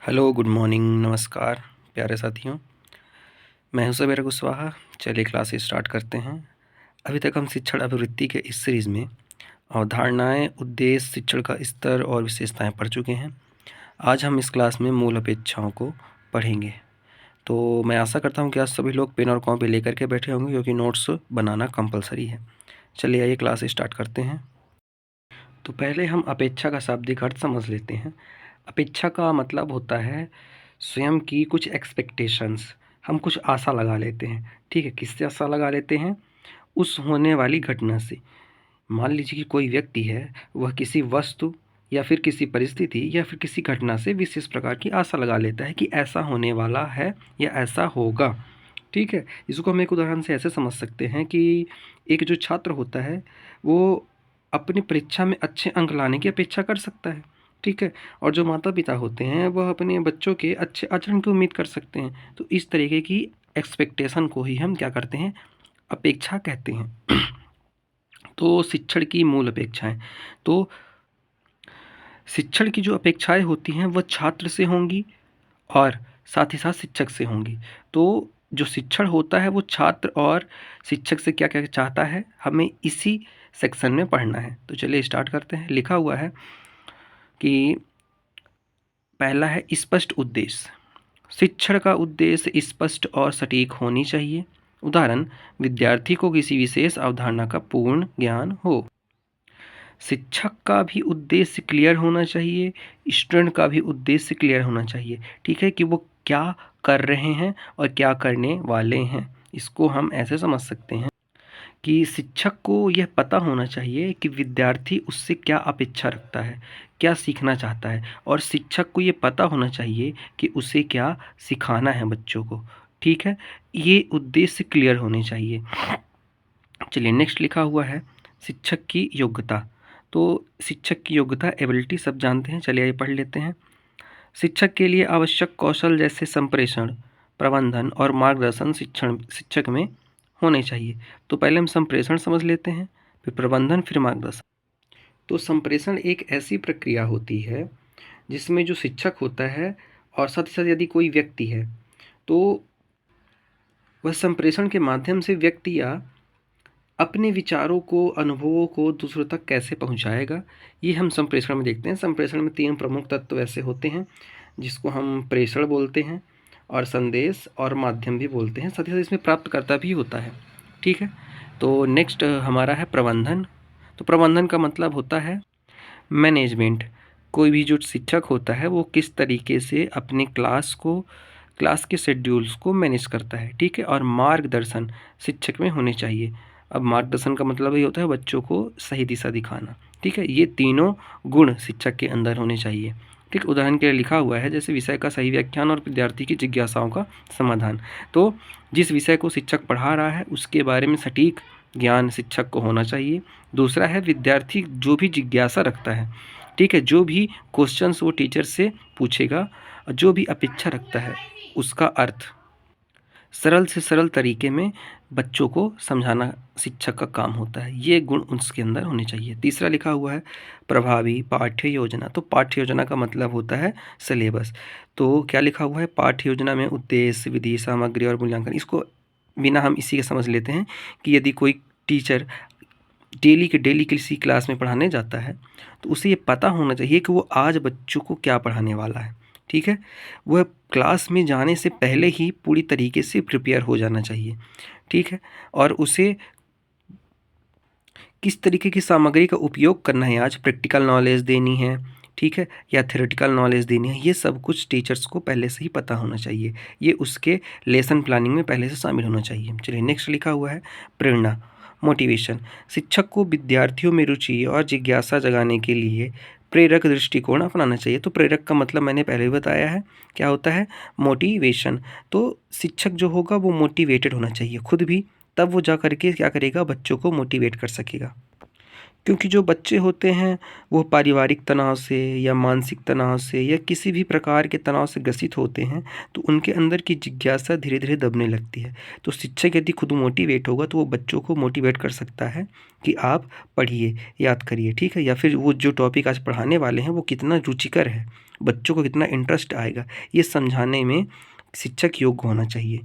Hello, good morning, नमस्कार प्यारे साथियों। मैं हूं सबेरा कुशवाहा। चलिए क्लास स्टार्ट करते हैं। अभी तक हम शिक्षण अभिवृत्ति के इस सीरीज़ में अवधारणाएं, उद्देश्य, शिक्षण का स्तर और विशेषताएं पढ़ चुके हैं। आज हम इस क्लास में मूल अपेक्षाओं को पढ़ेंगे। तो मैं आशा करता हूं कि आज सभी लोग पेन और कॉपी लेकर के बैठे होंगे, क्योंकि नोट्स बनाना कंपलसरी है। चलिए आइए क्लास स्टार्ट करते हैं। तो पहले हम अपेक्षा का शाब्दिक अर्थ समझ लेते हैं। अपेक्षा का मतलब होता है स्वयं की कुछ एक्सपेक्टेशंस। हम कुछ आशा लगा लेते हैं। ठीक है, किससे आशा लगा लेते हैं? उस होने वाली घटना से। मान लीजिए कि कोई व्यक्ति है, वह किसी वस्तु या फिर किसी परिस्थिति या फिर किसी घटना से विशेष प्रकार की आशा लगा लेता है कि ऐसा होने वाला है या ऐसा होगा। ठीक है, इसको हम एक उदाहरण से ऐसे समझ सकते हैं कि एक जो छात्र होता है, वो अपनी परीक्षा में अच्छे अंक लाने की अपेक्षा कर सकता है। ठीक है, और जो माता पिता होते हैं, वह अपने बच्चों के अच्छे आचरण की उम्मीद कर सकते हैं। तो इस तरीके की एक्सपेक्टेशन को ही हम क्या करते हैं? अपेक्षा कहते हैं। तो शिक्षण की मूल अपेक्षाएं, तो शिक्षण की जो अपेक्षाएं होती हैं वह छात्र से होंगी और साथ ही साथ शिक्षक से होंगी। तो जो शिक्षण होता है वो छात्र और शिक्षक से क्या क्या चाहता है, हमें इसी सेक्शन में पढ़ना है। तो चलिए स्टार्ट करते हैं। लिखा हुआ है कि पहला है स्पष्ट उद्देश्य। शिक्षण का उद्देश्य स्पष्ट और सटीक होनी चाहिए। उदाहरण, विद्यार्थी को किसी विशेष अवधारणा का पूर्ण ज्ञान हो। शिक्षक का भी उद्देश्य क्लियर होना चाहिए, स्टूडेंट का भी उद्देश्य क्लियर होना चाहिए। ठीक है, कि वो क्या कर रहे हैं और क्या करने वाले हैं। इसको हम ऐसे समझ सकते हैं कि शिक्षक को यह पता होना चाहिए कि विद्यार्थी उससे क्या अपेक्षा रखता है, क्या सीखना चाहता है, और शिक्षक को ये पता होना चाहिए कि उसे क्या सिखाना है बच्चों को। ठीक है, ये उद्देश्य क्लियर होने चाहिए। चलिए नेक्स्ट लिखा हुआ है शिक्षक की योग्यता। तो शिक्षक की योग्यता, एबिलिटी सब जानते हैं। चलिए ये पढ़ लेते हैं। शिक्षक के लिए आवश्यक कौशल जैसे संप्रेषण, प्रबंधन और मार्गदर्शन शिक्षक में होने चाहिए। तो पहले हम संप्रेषण समझ लेते हैं, फिर प्रबंधन, फिर मार्गदर्शन। तो संप्रेषण एक ऐसी प्रक्रिया होती है जिसमें जो शिक्षक होता है और साथ ही साथ यदि कोई व्यक्ति है, तो वह संप्रेषण के माध्यम से व्यक्ति या अपने विचारों को, अनुभवों को दूसरों तक कैसे पहुंचाएगा, ये हम संप्रेषण में देखते हैं। संप्रेषण में 3 प्रमुख तत्व ऐसे होते हैं जिसको हम प्रेषण बोलते हैं, और संदेश और माध्यम भी बोलते हैं। साथ ही साथ इसमें प्राप्तकर्ता भी होता है। ठीक है, तो नेक्स्ट हमारा है प्रबंधन। तो प्रबंधन का मतलब होता है मैनेजमेंट। कोई भी जो शिक्षक होता है वो किस तरीके से अपने क्लास के शेड्यूल्स को मैनेज करता है। ठीक है, और मार्गदर्शन शिक्षक में होने चाहिए। अब मार्गदर्शन का मतलब ये होता है बच्चों को सही दिशा दिखाना। ठीक है, ये तीनों गुण शिक्षक के अंदर होने चाहिए। ठीक, उदाहरण के लिए लिखा हुआ है जैसे विषय का सही व्याख्यान और विद्यार्थी की जिज्ञासाओं का समाधान। तो जिस विषय को शिक्षक पढ़ा रहा है उसके बारे में सटीक ज्ञान शिक्षक को होना चाहिए। दूसरा है विद्यार्थी जो भी जिज्ञासा रखता है, ठीक है, जो भी क्वेश्चंस वो टीचर से पूछेगा, जो भी अपेक्षा रखता है, उसका अर्थ सरल से सरल तरीके में बच्चों को समझाना शिक्षक का काम होता है। ये गुण उसके अंदर होने चाहिए। तीसरा लिखा हुआ है प्रभावी पाठ्य योजना। तो पाठ्य योजना का मतलब होता है सिलेबस। तो क्या लिखा हुआ है? पाठ्य योजना में उद्देश्य, विधि, सामग्री और मूल्यांकन। इसको बिना हम इसी के समझ लेते हैं कि यदि कोई टीचर डेली किसी क्लास में पढ़ाने जाता है तो उसे ये पता होना चाहिए कि वो आज बच्चों को क्या पढ़ाने वाला है। ठीक है, वह क्लास में जाने से पहले ही पूरी तरीके से प्रिपेयर हो जाना चाहिए। ठीक है, और उसे किस तरीके की सामग्री का उपयोग करना है, आज प्रैक्टिकल नॉलेज देनी है, ठीक है, या थ्योरेटिकल नॉलेज देनी है, ये सब कुछ टीचर्स को पहले से ही पता होना चाहिए। ये उसके लेसन प्लानिंग में पहले से शामिल होना चाहिए। चलिए नेक्स्ट लिखा हुआ है प्रेरणा, मोटिवेशन। शिक्षक को विद्यार्थियों में रुचि और जिज्ञासा जगाने के लिए प्रेरक दृष्टिकोण अपनाना चाहिए। तो प्रेरक का मतलब मैंने पहले भी बताया है, क्या होता है? मोटिवेशन। तो शिक्षक जो होगा वो मोटिवेटेड होना चाहिए खुद भी, तब वो जा करके क्या करेगा? बच्चों को मोटिवेट कर सकेगा। क्योंकि जो बच्चे होते हैं वो पारिवारिक तनाव से या मानसिक तनाव से या किसी भी प्रकार के तनाव से ग्रसित होते हैं, तो उनके अंदर की जिज्ञासा धीरे धीरे दबने लगती है। तो शिक्षक यदि खुद मोटिवेट होगा तो वो बच्चों को मोटिवेट कर सकता है कि आप पढ़िए, याद करिए, ठीक है, या फिर वो जो टॉपिक आज पढ़ाने वाले हैं वो कितना रुचिकर है। बच्चों को कितना इंटरेस्ट आएगा, ये समझाने में शिक्षक योग्य होना चाहिए।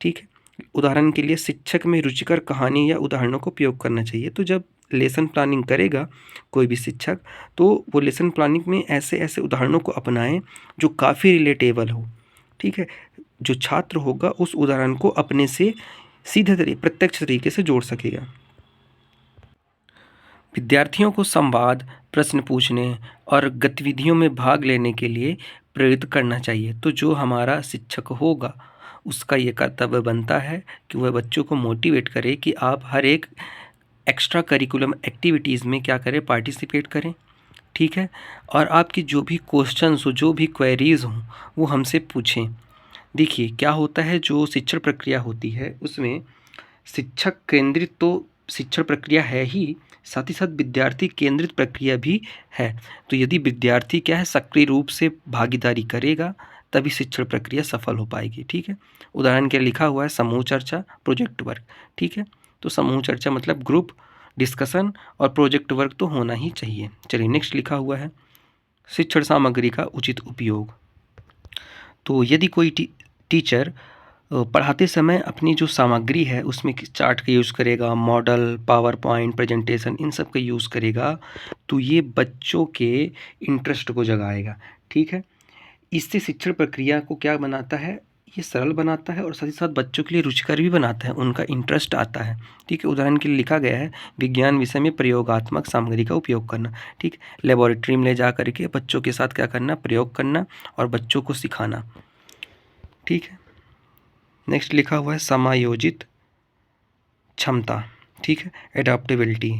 ठीक है, उदाहरण के लिए शिक्षक में रुचिकर कहानी या उदाहरणों का उपयोग करना चाहिए। तो जब लेसन प्लानिंग करेगा कोई भी शिक्षक, तो वो लेसन प्लानिंग में ऐसे ऐसे उदाहरणों को अपनाएं जो काफ़ी रिलेटेबल हो। ठीक है, जो छात्र होगा उस उदाहरण को अपने से सीधे प्रत्यक्ष तरीके से जोड़ सकेगा। विद्यार्थियों को संवाद, प्रश्न पूछने और गतिविधियों में भाग लेने के लिए प्रेरित करना चाहिए। तो जो हमारा शिक्षक होगा उसका ये कर्तव्य बनता है कि वह बच्चों को मोटिवेट करे कि आप हर एक एक्स्ट्रा करिकुलम एक्टिविटीज़ में क्या करें, पार्टिसिपेट करें। ठीक है, और आपकी जो भी क्वेश्चंस हो, जो भी क्वेरीज़ हों, वो हमसे पूछें। देखिए क्या होता है, जो शिक्षण प्रक्रिया होती है उसमें शिक्षक केंद्रित तो शिक्षण प्रक्रिया है ही, साथ ही साथ विद्यार्थी केंद्रित प्रक्रिया भी है। तो यदि विद्यार्थी क्या है, सक्रिय रूप से भागीदारी करेगा तभी शिक्षण प्रक्रिया सफल हो पाएगी। ठीक है, उदाहरण के लिखा हुआ है समूह चर्चा, प्रोजेक्ट वर्क। ठीक है, तो समूह चर्चा मतलब ग्रुप डिस्कशन और प्रोजेक्ट वर्क तो होना ही चाहिए। चलिए नेक्स्ट लिखा हुआ है शिक्षण सामग्री का उचित उपयोग। तो यदि कोई टीचर पढ़ाते समय अपनी जो सामग्री है उसमें चार्ट का यूज़ करेगा, मॉडल, पावर पॉइंट, प्रेजेंटेशन, इन सब का यूज़ करेगा, तो ये बच्चों के इंटरेस्ट को जगाएगा। ठीक है, इससे शिक्षण प्रक्रिया को क्या बनाता है, ये सरल बनाता है और साथ ही साथ बच्चों के लिए रुचिकर भी बनाता है, उनका इंटरेस्ट आता है। ठीक है, उदाहरण के लिए लिखा गया है विज्ञान विषय में प्रयोगात्मक सामग्री का उपयोग करना। ठीक, लेबोरेटरी में ले जा करके बच्चों के साथ क्या करना, प्रयोग करना और बच्चों को सिखाना। ठीक है, नेक्स्ट लिखा हुआ है समायोजित क्षमता। ठीक है, एडाप्टेबिलिटी।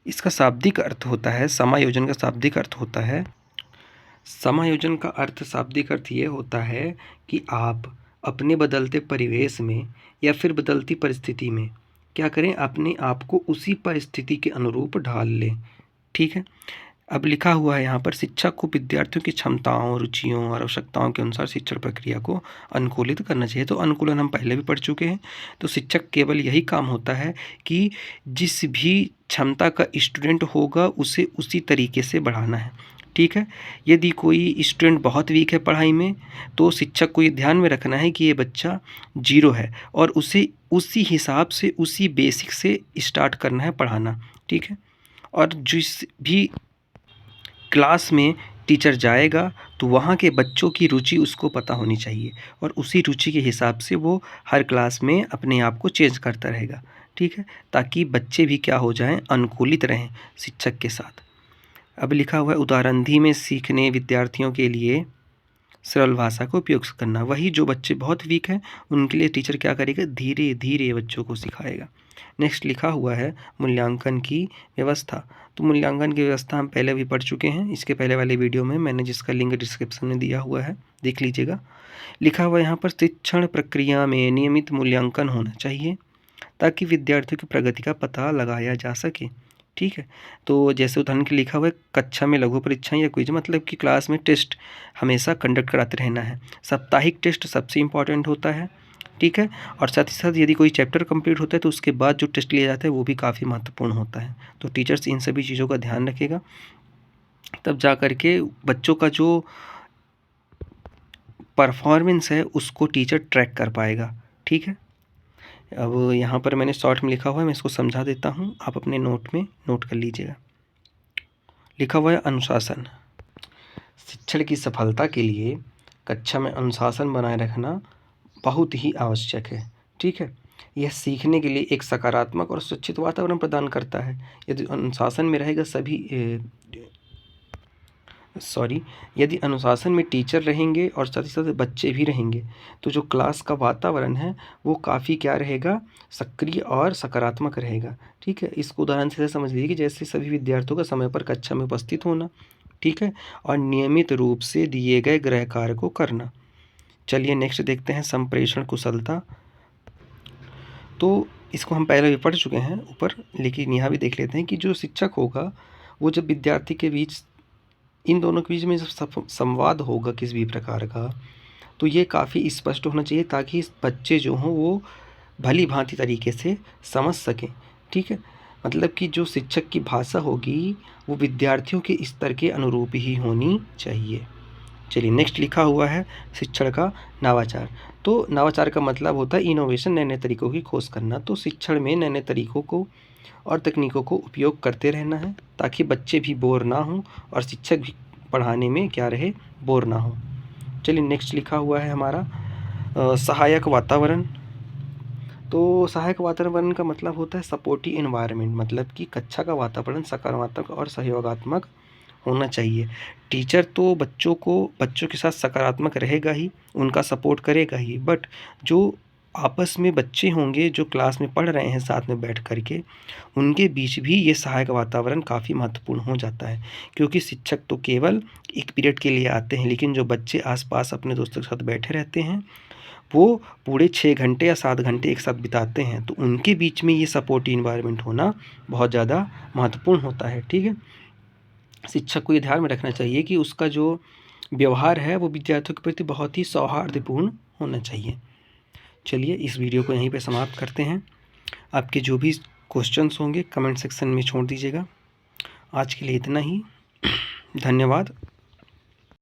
इसका शाब्दिक अर्थ होता है, समायोजन का शाब्दिक अर्थ होता है, समायोजन का अर्थ शाब्दिक अर्थ ये होता है कि आप अपने बदलते परिवेश में या फिर बदलती परिस्थिति में क्या करें, अपने आप को उसी परिस्थिति के अनुरूप ढाल लें। ठीक है, अब लिखा हुआ है यहाँ पर शिक्षक को विद्यार्थियों की क्षमताओं, रुचियों और आवश्यकताओं के अनुसार शिक्षण प्रक्रिया को अनुकूलित करना चाहिए। तो अनुकूलन हम पहले भी पढ़ चुके हैं। तो शिक्षक केवल यही काम होता है कि जिस भी क्षमता का स्टूडेंट होगा उसे उसी तरीके से बढ़ाना है। ठीक है, यदि कोई स्टूडेंट बहुत वीक है पढ़ाई में, तो शिक्षक को ये ध्यान में रखना है कि ये बच्चा 0 है और उसे उसी हिसाब से, उसी बेसिक से स्टार्ट करना है पढ़ाना। ठीक है, और जिस भी क्लास में टीचर जाएगा तो वहाँ के बच्चों की रुचि उसको पता होनी चाहिए और उसी रुचि के हिसाब से वो हर क्लास में अपने आप को चेंज करता रहेगा। ठीक है, ताकि बच्चे भी क्या हो जाएं, अनुकूलित रहें शिक्षक के साथ। अब लिखा हुआ है उदाहरण में सीखने विद्यार्थियों के लिए सरल भाषा का उपयोग करना। वही जो बच्चे बहुत वीक हैं उनके लिए टीचर क्या करेगा, धीरे धीरे बच्चों को सिखाएगा। नेक्स्ट लिखा हुआ है मूल्यांकन की व्यवस्था। तो मूल्यांकन की व्यवस्था हम पहले भी पढ़ चुके हैं, इसके पहले वाले वीडियो में मैंने जिसका लिंक डिस्क्रिप्शन में दिया हुआ है, देख लीजिएगा। लिखा हुआ है यहाँ पर शिक्षण प्रक्रिया में नियमित मूल्यांकन होना चाहिए ताकि विद्यार्थियों की प्रगति का पता लगाया जा सके। ठीक है, तो जैसे उदाहरण के लिखा हुआ है कक्षा में लघु परीक्षाएं या क्विज, मतलब कि क्लास में टेस्ट हमेशा कंडक्ट कराते रहना है। साप्ताहिक टेस्ट सबसे इम्पॉर्टेंट होता है। ठीक है, और साथ ही साथ यदि कोई चैप्टर कंप्लीट होता है तो उसके बाद जो टेस्ट लिया जाता है वो भी काफ़ी महत्वपूर्ण होता है। तो टीचर्स इन सभी चीज़ों का ध्यान रखेगा, तब जा कर के बच्चों का जो परफॉर्मेंस है उसको टीचर ट्रैक कर पाएगा। ठीक है, अब यहाँ पर मैंने शॉर्ट में लिखा हुआ है, मैं इसको समझा देता हूँ, आप अपने नोट में नोट कर लीजिएगा। लिखा हुआ है अनुशासन। शिक्षण की सफलता के लिए कक्षा में अनुशासन बनाए रखना बहुत ही आवश्यक है। ठीक है, यह सीखने के लिए एक सकारात्मक और सुरक्षित वातावरण प्रदान करता है। यदि अनुशासन में रहेगा यदि अनुशासन में टीचर रहेंगे और साथ ही साथ बच्चे भी रहेंगे तो जो क्लास का वातावरण है वो काफ़ी क्या रहेगा, सक्रिय और सकारात्मक रहेगा। ठीक है, इसको उदाहरण से समझ लीजिए कि जैसे सभी विद्यार्थियों का समय पर कक्षा में उपस्थित होना। ठीक है, और नियमित रूप से दिए गए गृह कार्य को करना। चलिए नेक्स्ट देखते हैं संप्रेषण कुशलता। तो इसको हम पहले भी पढ़ चुके हैं ऊपर, लेकिन यहाँ भी देख लेते हैं कि जो शिक्षक होगा वो जब विद्यार्थी के बीच, इन दोनों के बीच में जब संवाद होगा किसी भी प्रकार का, तो ये काफ़ी स्पष्ट होना चाहिए ताकि बच्चे जो हों वो भली भांति तरीके से समझ सकें। ठीक है, मतलब कि जो शिक्षक की भाषा होगी वो विद्यार्थियों के स्तर के अनुरूप ही होनी चाहिए। चलिए नेक्स्ट लिखा हुआ है शिक्षण का नवाचार। तो नवाचार का मतलब होता है इनोवेशन, नए नए तरीकों की खोज करना। तो शिक्षण में नए नए तरीकों को और तकनीकों को उपयोग करते रहना है ताकि बच्चे भी बोर ना हों और शिक्षक भी पढ़ाने में क्या रहे, बोर ना हो। चलिए नेक्स्ट लिखा हुआ है हमारा सहायक वातावरण। तो सहायक वातावरण का मतलब होता है सपोर्टिव एनवायरनमेंट, मतलब कि कक्षा का वातावरण सकारात्मक और सहयोगात्मक होना चाहिए। टीचर तो बच्चों के साथ सकारात्मक रहेगा ही, उनका सपोर्ट करेगा ही, बट जो आपस में बच्चे होंगे जो क्लास में पढ़ रहे हैं साथ में बैठ कर के, उनके बीच भी ये सहायक वातावरण काफ़ी महत्वपूर्ण हो जाता है। क्योंकि शिक्षक तो केवल एक पीरियड के लिए आते हैं, लेकिन जो बच्चे आस-पास अपने दोस्तों के साथ बैठे रहते हैं, वो पूरे 6 घंटे या 7 घंटे एक साथ बिताते हैं। तो उनके बीच में ये सपोर्टिव एनवायरनमेंट होना बहुत ज़्यादा महत्वपूर्ण होता है, ठीक है? शिक्षक को ये ध्यान में रखना चाहिए कि उसका जो व्यवहार है वो विद्यार्थियों के प्रति बहुत ही सौहार्दपूर्ण होना चाहिए। चलिए इस वीडियो को यहीं पे समाप्त करते हैं। आपके जो भी क्वेश्चंस होंगे कमेंट सेक्शन में छोड़ दीजिएगा। आज के लिए इतना ही। धन्यवाद।